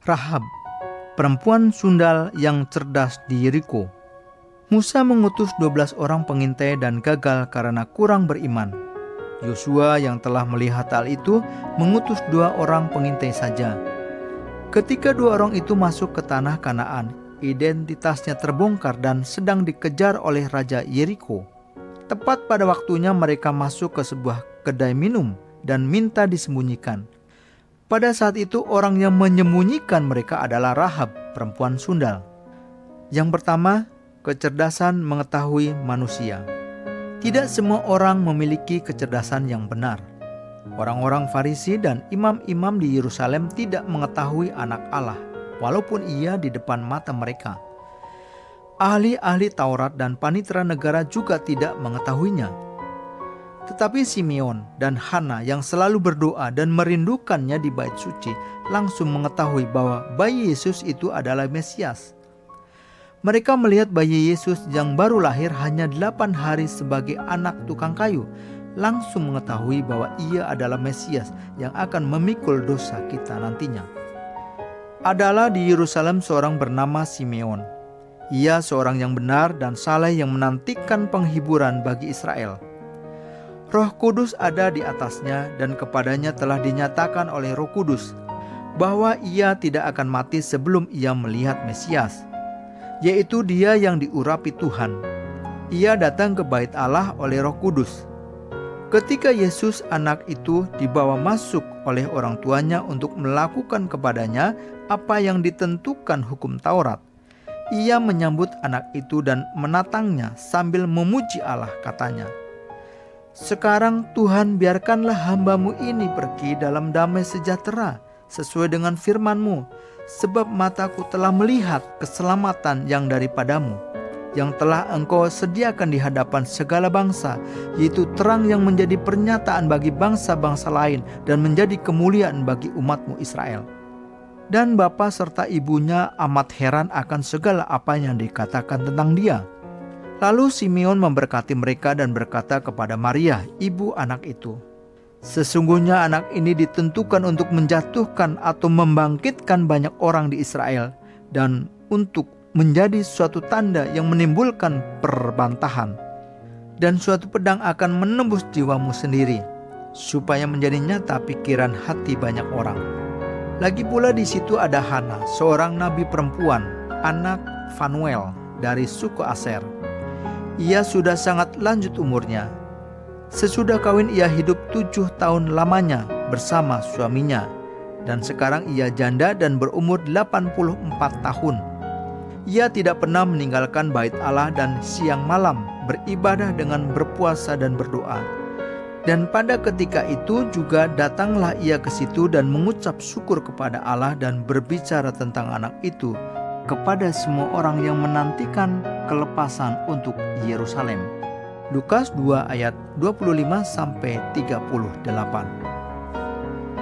Rahab, perempuan sundal yang cerdas di Yeriko. Musa mengutus 12 orang pengintai dan gagal karena kurang beriman. Yosua yang telah melihat hal itu mengutus 2 orang pengintai saja. Ketika 2 orang itu masuk ke tanah Kanaan, identitasnya terbongkar dan sedang dikejar oleh Raja Yeriko. Tepat pada waktunya mereka masuk ke sebuah kedai minum dan minta disembunyikan. Pada saat itu orang yang menyembunyikan mereka adalah Rahab, perempuan sundal. Yang pertama, kecerdasan mengetahui manusia. Tidak semua orang memiliki kecerdasan yang benar. Orang-orang Farisi dan imam-imam di Yerusalem tidak mengetahui anak Allah, walaupun ia di depan mata mereka. Ahli-ahli Taurat dan panitera negara juga tidak mengetahuinya. Tetapi Simeon dan Hana yang selalu berdoa dan merindukannya di bait suci langsung mengetahui bahwa bayi Yesus itu adalah Mesias. Mereka melihat bayi Yesus yang baru lahir hanya 8 hari sebagai anak tukang kayu, langsung mengetahui bahwa ia adalah Mesias yang akan memikul dosa kita nantinya. Adalah di Yerusalem seorang bernama Simeon. Ia seorang yang benar dan saleh yang menantikan penghiburan bagi Israel. Roh Kudus ada di atasnya dan kepadanya telah dinyatakan oleh Roh Kudus bahwa ia tidak akan mati sebelum ia melihat Mesias, yaitu Dia yang diurapi Tuhan. Ia datang ke bait Allah oleh Roh Kudus. Ketika Yesus anak itu dibawa masuk oleh orang tuanya untuk melakukan kepadanya apa yang ditentukan hukum Taurat, ia menyambut anak itu dan menatangnya sambil memuji Allah, katanya, "Sekarang Tuhan, biarkanlah hamba-Mu ini pergi dalam damai sejahtera sesuai dengan firman-Mu, sebab mataku telah melihat keselamatan yang daripada-Mu, yang telah Engkau sediakan di hadapan segala bangsa, yaitu terang yang menjadi pernyataan bagi bangsa-bangsa lain dan menjadi kemuliaan bagi umat-Mu Israel." Dan bapa serta ibunya amat heran akan segala apa yang dikatakan tentang dia. Lalu Simeon memberkati mereka dan berkata kepada Maria, ibu anak itu, "Sesungguhnya anak ini ditentukan untuk menjatuhkan atau membangkitkan banyak orang di Israel, dan untuk menjadi suatu tanda yang menimbulkan perbantahan. Dan suatu pedang akan menembus jiwamu sendiri, supaya menjadi nyata pikiran hati banyak orang." Lagi pula di situ ada Hana, seorang nabi perempuan, anak Fanuel dari suku Aser. Ia sudah sangat lanjut umurnya. Sesudah kawin ia hidup 7 tahun lamanya bersama suaminya, dan sekarang ia janda dan berumur 84 tahun. Ia tidak pernah meninggalkan bait Allah dan siang malam beribadah dengan berpuasa dan berdoa. Dan pada ketika itu juga datanglah ia ke situ dan mengucap syukur kepada Allah dan berbicara tentang anak itu kepada semua orang yang menantikan kelepasan untuk Yerusalem. Lukas 2 ayat 25-38.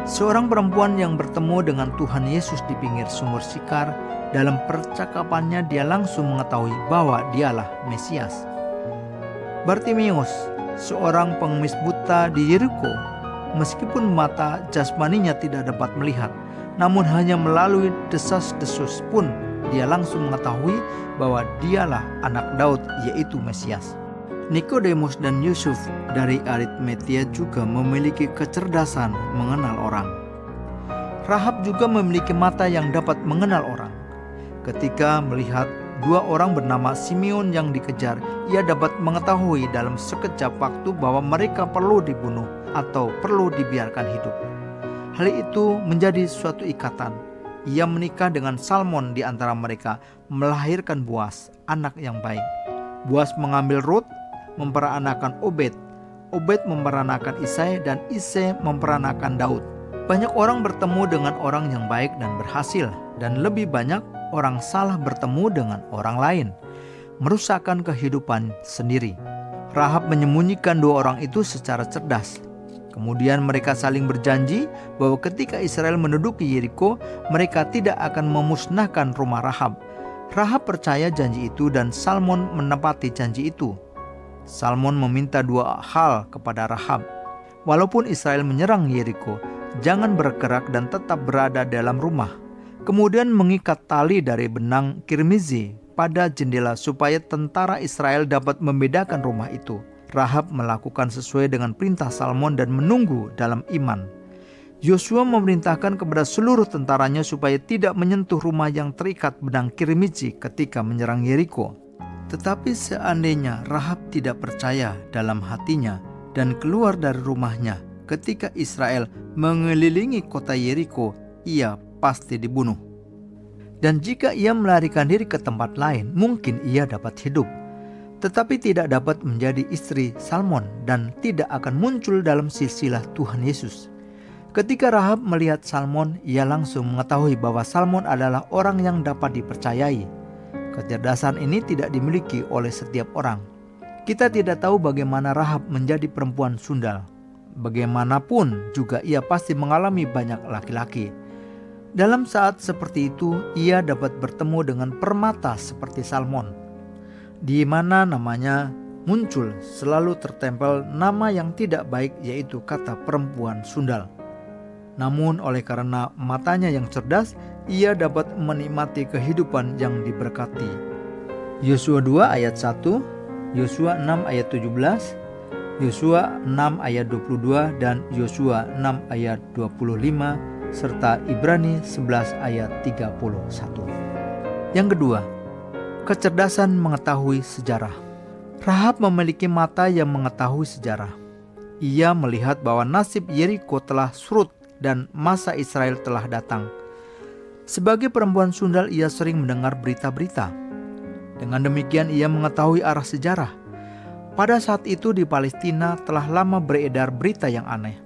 Seorang perempuan yang bertemu dengan Tuhan Yesus di pinggir sumur Sikar, dalam percakapannya dia langsung mengetahui bahwa dialah Mesias. Bartimeus, seorang pengemis buta di Yeriko, meskipun mata jasmaninya tidak dapat melihat, namun hanya melalui desas-desus pun dia langsung mengetahui bahwa dialah anak Daud, yaitu Mesias. Nikodemus dan Yusuf dari Arimatea juga memiliki kecerdasan mengenal orang. Rahab juga memiliki mata yang dapat mengenal orang. Ketika melihat 2 orang bernama Simeon yang dikejar, ia dapat mengetahui dalam sekejap waktu bahwa mereka perlu dibunuh atau perlu dibiarkan hidup. Hal itu menjadi suatu ikatan. Ia menikah dengan Salmon di antara mereka, melahirkan Boas, anak yang baik. Boas mengambil Rut, memperanakan Obed. Obed memperanakan Isai, dan Isai memperanakan Daud. Banyak orang bertemu dengan orang yang baik dan berhasil, dan lebih banyak orang salah bertemu dengan orang lain, merusakkan kehidupan sendiri. Rahab menyembunyikan 2 orang itu secara cerdas. Kemudian mereka saling berjanji bahwa ketika Israel menduduki Yeriko, mereka tidak akan memusnahkan rumah Rahab. Rahab percaya janji itu dan Salmon menepati janji itu. Salmon meminta 2 hal kepada Rahab. Walaupun Israel menyerang Yeriko, jangan bergerak dan tetap berada dalam rumah. kemudian mengikat tali dari benang kirmizi pada jendela supaya tentara Israel dapat membedakan rumah itu. Rahab melakukan sesuai dengan perintah Salmon dan menunggu dalam iman. Yosua memerintahkan kepada seluruh tentaranya supaya tidak menyentuh rumah yang terikat benang kirmizi ketika menyerang Yeriko. Tetapi seandainya Rahab tidak percaya dalam hatinya dan keluar dari rumahnya ketika Israel mengelilingi kota Yeriko, ia pasti dibunuh. Dan jika ia melarikan diri ke tempat lain, mungkin ia dapat hidup, tetapi tidak dapat menjadi istri Salmon dan tidak akan muncul dalam silsilah Tuhan Yesus. Ketika Rahab melihat Salmon, ia langsung mengetahui bahwa Salmon adalah orang yang dapat dipercayai. Kecerdasan ini tidak dimiliki oleh setiap orang. Kita tidak tahu bagaimana Rahab menjadi perempuan sundal. Bagaimanapun juga ia pasti mengalami banyak laki-laki. Dalam saat seperti itu, ia dapat bertemu dengan permata seperti Salmon, di mana namanya muncul selalu tertempel nama yang tidak baik, yaitu kata perempuan sundal. Namun oleh karena matanya yang cerdas, ia dapat menikmati kehidupan yang diberkati. Yosua 2 ayat 1, Yosua 6 ayat 17, Yosua 6 ayat 22 dan Yosua 6 ayat 25 serta Ibrani 11 ayat 31. Yang kedua, kecerdasan mengetahui sejarah. Rahab memiliki mata yang mengetahui sejarah. Ia melihat bahwa nasib Yeriko telah surut dan masa Israel telah datang. Sebagai perempuan sundal, ia sering mendengar berita-berita. Dengan demikian ia mengetahui arah sejarah. Pada saat itu di Palestina telah lama beredar berita yang aneh.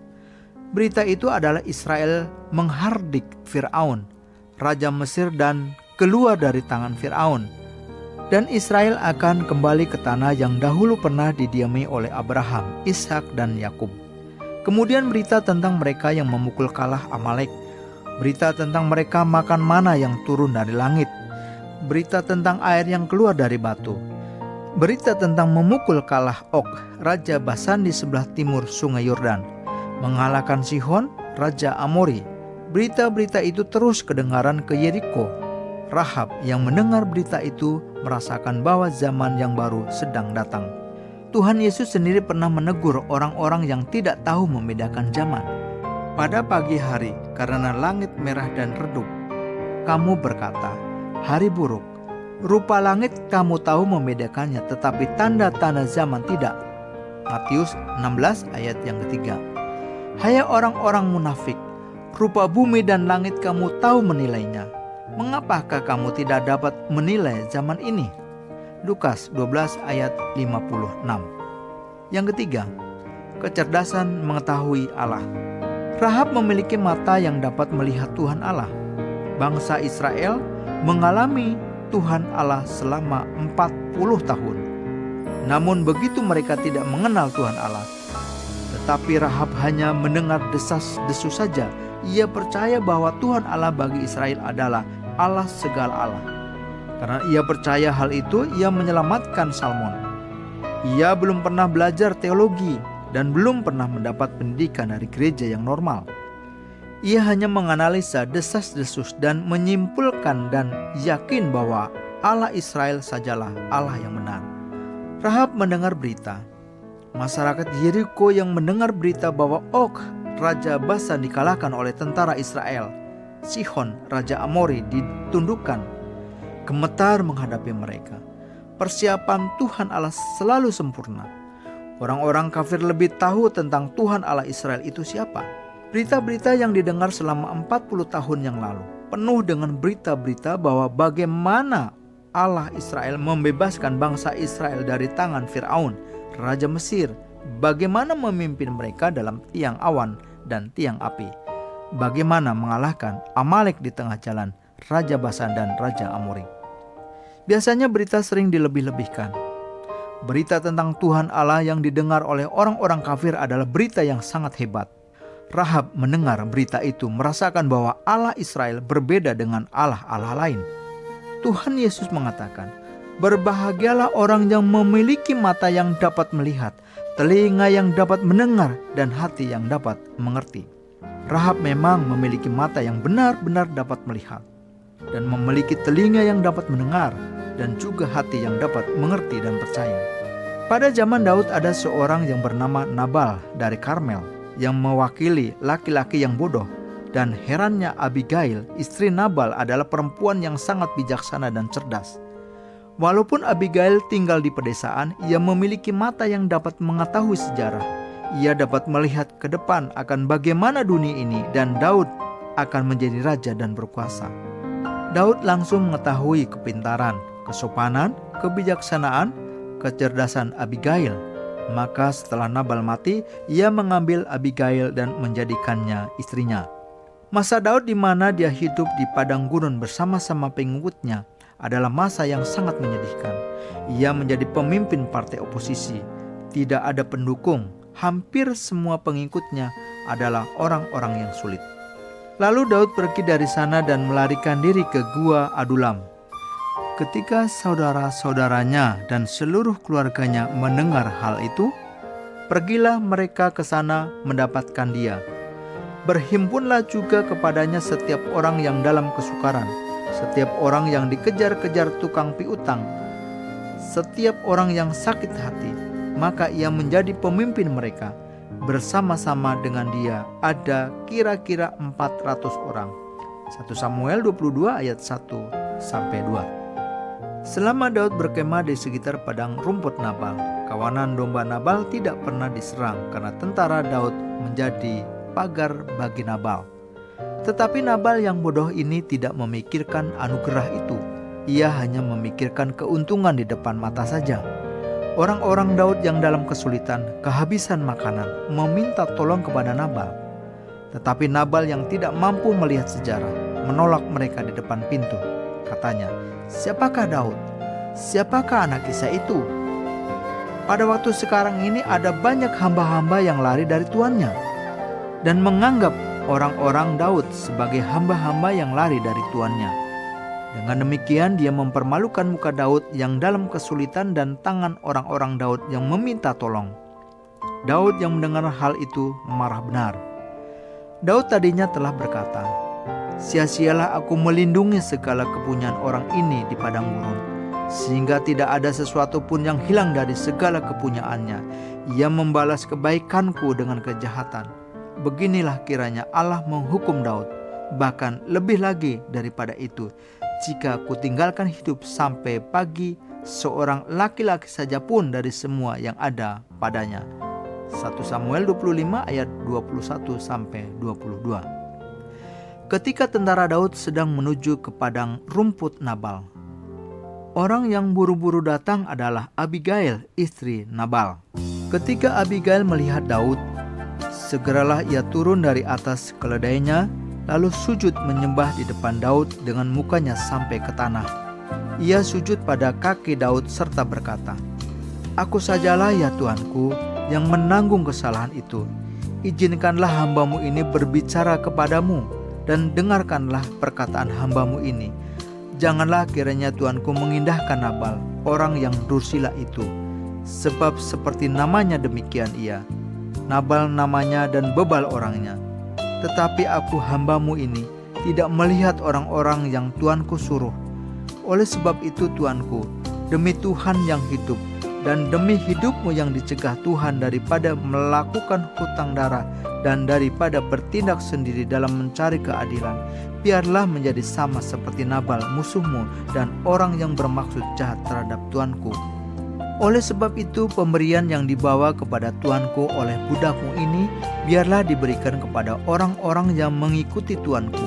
Berita itu adalah Israel menghardik Fir'aun, raja Mesir, dan keluar dari tangan Fir'aun. Dan Israel akan kembali ke tanah yang dahulu pernah didiami oleh Abraham, Ishak, dan Yakub. Kemudian berita tentang mereka yang memukul kalah Amalek. Berita tentang mereka makan mana yang turun dari langit. Berita tentang air yang keluar dari batu. Berita tentang memukul kalah Og, raja Basan di sebelah timur sungai Yordan, mengalahkan Sihon, raja Amori. Berita-berita itu terus kedengaran ke Yeriko. Rahab yang mendengar berita itu merasakan bahwa zaman yang baru sedang datang. Tuhan Yesus sendiri pernah menegur orang-orang yang tidak tahu membedakan zaman. Pada pagi hari, karena langit merah dan redup, kamu berkata, hari buruk. Rupa langit kamu tahu membedakannya, tetapi tanda-tanda zaman tidak. Matius 16 ayat yang ketiga. Hai orang-orang munafik, rupa bumi dan langit kamu tahu menilainya. Mengapakah kamu tidak dapat menilai zaman ini? Lukas 12 ayat 56. Yang ketiga, kecerdasan mengetahui Allah. Rahab memiliki mata yang dapat melihat Tuhan Allah. Bangsa Israel mengalami Tuhan Allah selama 40 tahun. Namun begitu mereka tidak mengenal Tuhan Allah. Tetapi Rahab hanya mendengar desas-desus saja. Ia percaya bahwa Tuhan Allah bagi Israel adalah Allah segala Allah. Karena ia percaya hal itu, ia menyelamatkan Salmon. Ia belum pernah belajar teologi dan belum pernah mendapat pendidikan dari gereja yang normal. Ia hanya menganalisa desas-desus dan menyimpulkan dan yakin bahwa Allah Israel sajalah Allah yang benar. Rahab mendengar berita. Masyarakat Yeriko yang mendengar berita bahwa Og, raja Basan dikalahkan oleh tentara Israel, Sihon, raja Amori ditundukkan, gemetar menghadapi mereka. Persiapan Tuhan Allah selalu sempurna. Orang-orang kafir lebih tahu tentang Tuhan Allah Israel itu siapa. Berita-berita yang didengar selama 40 tahun yang lalu penuh dengan berita-berita bahwa bagaimana Allah Israel membebaskan bangsa Israel dari tangan Fir'aun, raja Mesir, bagaimana memimpin mereka dalam tiang awan dan tiang api, bagaimana mengalahkan Amalek di tengah jalan, raja Basan dan raja Amori. Biasanya berita sering dilebih-lebihkan. Berita tentang Tuhan Allah yang didengar oleh orang-orang kafir adalah berita yang sangat hebat. Rahab mendengar berita itu, merasakan bahwa Allah Israel berbeda dengan Allah-Allah lain. Tuhan Yesus mengatakan, berbahagialah orang yang memiliki mata yang dapat melihat, telinga yang dapat mendengar, dan hati yang dapat mengerti. Rahab memang memiliki mata yang benar-benar dapat melihat. dan memiliki telinga yang dapat mendengar dan juga hati yang dapat mengerti dan percaya. Pada zaman Daud ada seorang yang bernama Nabal dari Karmel yang mewakili laki-laki yang bodoh, dan herannya Abigail, istri Nabal, adalah perempuan yang sangat bijaksana dan cerdas. Walaupun Abigail tinggal di pedesaan, ia memiliki mata yang dapat mengetahui sejarah. Ia dapat melihat ke depan akan bagaimana dunia ini dan Daud akan menjadi raja dan berkuasa. Daud langsung mengetahui kepintaran, kesopanan, kebijaksanaan, kecerdasan Abigail. Maka setelah Nabal mati, ia mengambil Abigail dan menjadikannya istrinya. Masa Daud di mana dia hidup di padang gurun bersama-sama pengikutnya adalah masa yang sangat menyedihkan. Ia menjadi pemimpin partai oposisi, tidak ada pendukung, hampir semua pengikutnya adalah orang-orang yang sulit. Lalu Daud pergi dari sana dan melarikan diri ke Gua Adulam. Ketika saudara-saudaranya dan seluruh keluarganya mendengar hal itu, pergilah mereka ke sana mendapatkan dia. Berhimpunlah juga kepadanya setiap orang yang dalam kesukaran, setiap orang yang dikejar-kejar tukang piutang, setiap orang yang sakit hati, maka ia menjadi pemimpin mereka. Bersama-sama dengan dia ada kira-kira 400 orang. 1 Samuel 22 ayat 1-2. Selama Daud berkemah di sekitar padang rumput Nabal, kawanan domba Nabal tidak pernah diserang karena tentara Daud menjadi pagar bagi Nabal. Tetapi Nabal yang bodoh ini tidak memikirkan anugerah itu. Ia hanya memikirkan keuntungan di depan mata saja. Orang-orang Daud yang dalam kesulitan, kehabisan makanan, meminta tolong kepada Nabal. Tetapi Nabal yang tidak mampu melihat sejarah, menolak mereka di depan pintu. Katanya, "Siapakah Daud? Siapakah anak Isai itu?" Pada waktu sekarang ini ada banyak hamba-hamba yang lari dari tuannya dan menganggap orang-orang Daud sebagai hamba-hamba yang lari dari tuannya. Dengan demikian dia mempermalukan muka Daud yang dalam kesulitan dan tangan orang-orang Daud yang meminta tolong. Daud yang mendengar hal itu marah benar. Daud tadinya telah berkata, "Sia-sialah aku melindungi segala kepunyaan orang ini di padang gurun, sehingga tidak ada sesuatu pun yang hilang dari segala kepunyaannya. Ia membalas kebaikanku dengan kejahatan. Beginilah kiranya Allah menghukum Daud, bahkan lebih lagi daripada itu, jika aku tinggalkan hidup sampai pagi seorang laki-laki saja pun dari semua yang ada padanya." 1 Samuel 25 ayat 21-22. Ketika tentara Daud sedang menuju ke padang rumput Nabal, orang yang buru-buru datang adalah Abigail, istri Nabal. Ketika Abigail melihat Daud, segeralah ia turun dari atas keledainya, lalu sujud menyembah di depan Daud dengan mukanya sampai ke tanah. Ia sujud pada kaki Daud serta berkata, "Aku sajalah ya Tuanku yang menanggung kesalahan itu. Izinkanlah hambamu ini berbicara kepadamu dan dengarkanlah perkataan hambamu ini. Janganlah kiranya Tuanku mengindahkan Nabal, orang yang dursila itu, sebab seperti namanya demikian ia. Nabal namanya dan bebal orangnya. Tetapi aku hambamu ini tidak melihat orang-orang yang Tuanku suruh. Oleh sebab itu Tuanku, demi Tuhan yang hidup dan demi hidupmu yang dicegah Tuhan daripada melakukan hutang darah dan daripada bertindak sendiri dalam mencari keadilan, biarlah menjadi sama seperti Nabal musuhmu dan orang yang bermaksud jahat terhadap Tuanku. Oleh sebab itu pemberian yang dibawa kepada Tuanku oleh budakmu ini biarlah diberikan kepada orang-orang yang mengikuti Tuanku.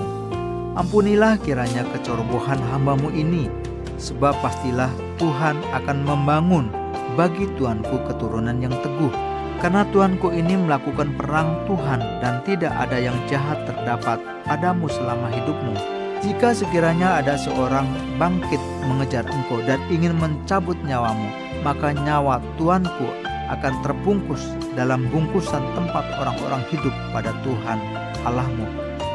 Ampunilah kiranya kecerobohan hambamu ini, sebab pastilah Tuhan akan membangun bagi Tuanku keturunan yang teguh, karena Tuanku ini melakukan perang Tuhan dan tidak ada yang jahat terdapat padamu selama hidupmu. Jika sekiranya ada seorang bangkit mengejar engkau dan ingin mencabut nyawamu, maka nyawa Tuanku akan terbungkus dalam bungkusan tempat orang-orang hidup pada Tuhan Allahmu.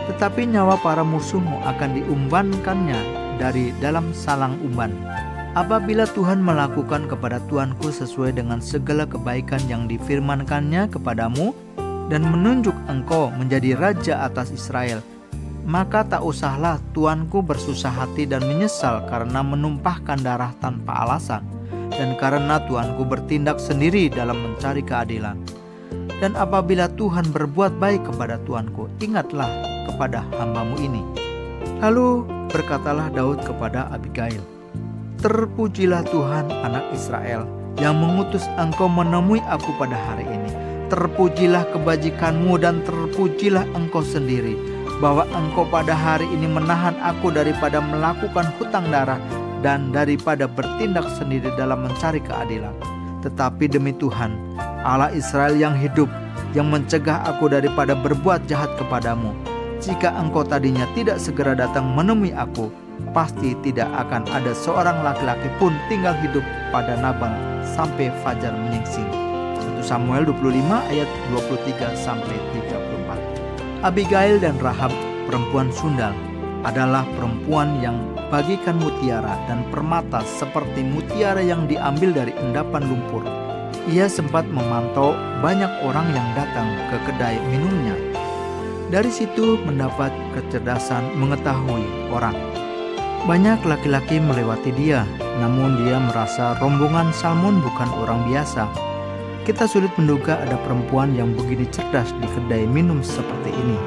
Tetapi nyawa para musuhmu akan diumbankannya dari dalam salang umban. Apabila Tuhan melakukan kepada Tuanku sesuai dengan segala kebaikan yang difirmankannya kepadamu dan menunjuk engkau menjadi raja atas Israel, maka tak usahlah tuanku bersusah hati dan menyesal karena menumpahkan darah tanpa alasan, dan karena tuanku bertindak sendiri dalam mencari keadilan. Dan apabila Tuhan berbuat baik kepada tuanku, ingatlah kepada hamba-Mu ini." Lalu berkatalah Daud kepada Abigail, "Terpujilah Tuhan anak Israel yang mengutus engkau menemui aku pada hari ini. Terpujilah kebajikan-Mu dan terpujilah engkau sendiri, bahwa engkau pada hari ini menahan aku daripada melakukan hutang darah dan daripada bertindak sendiri dalam mencari keadilan. Tetapi demi Tuhan, Allah Israel yang hidup, yang mencegah aku daripada berbuat jahat kepadamu, jika engkau tadinya tidak segera datang menemui aku, pasti tidak akan ada seorang laki-laki pun tinggal hidup pada Nabal sampai fajar menyingsing." 1 Samuel 25 ayat 23-34. Abigail dan Rahab, perempuan sundal, adalah perempuan yang bagikan mutiara dan permata seperti mutiara yang diambil dari endapan lumpur. Ia sempat memantau banyak orang yang datang ke kedai minumnya. Dari situ mendapat kecerdasan mengetahui orang. Banyak laki-laki melewati dia, namun dia merasa rombongan Salmon bukan orang biasa. Kita sulit menduga ada perempuan yang begini cerdas di kedai minum seperti ini.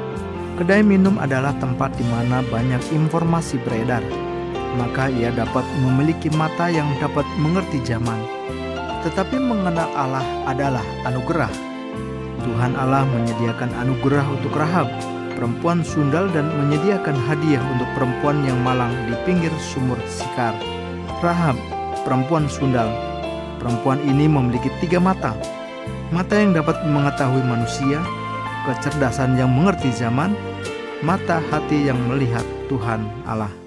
Kedai minum adalah tempat di mana banyak informasi beredar. Maka ia dapat memiliki mata yang dapat mengerti zaman. Tetapi mengenal Allah adalah anugerah. Tuhan Allah menyediakan anugerah untuk Rahab, perempuan sundal, dan menyediakan hadiah untuk perempuan yang malang di pinggir sumur Sikar. Rahab, perempuan sundal. Perempuan ini memiliki 3 mata. Mata yang dapat mengetahui manusia, kecerdasan yang mengerti zaman, mata hati yang melihat Tuhan Allah.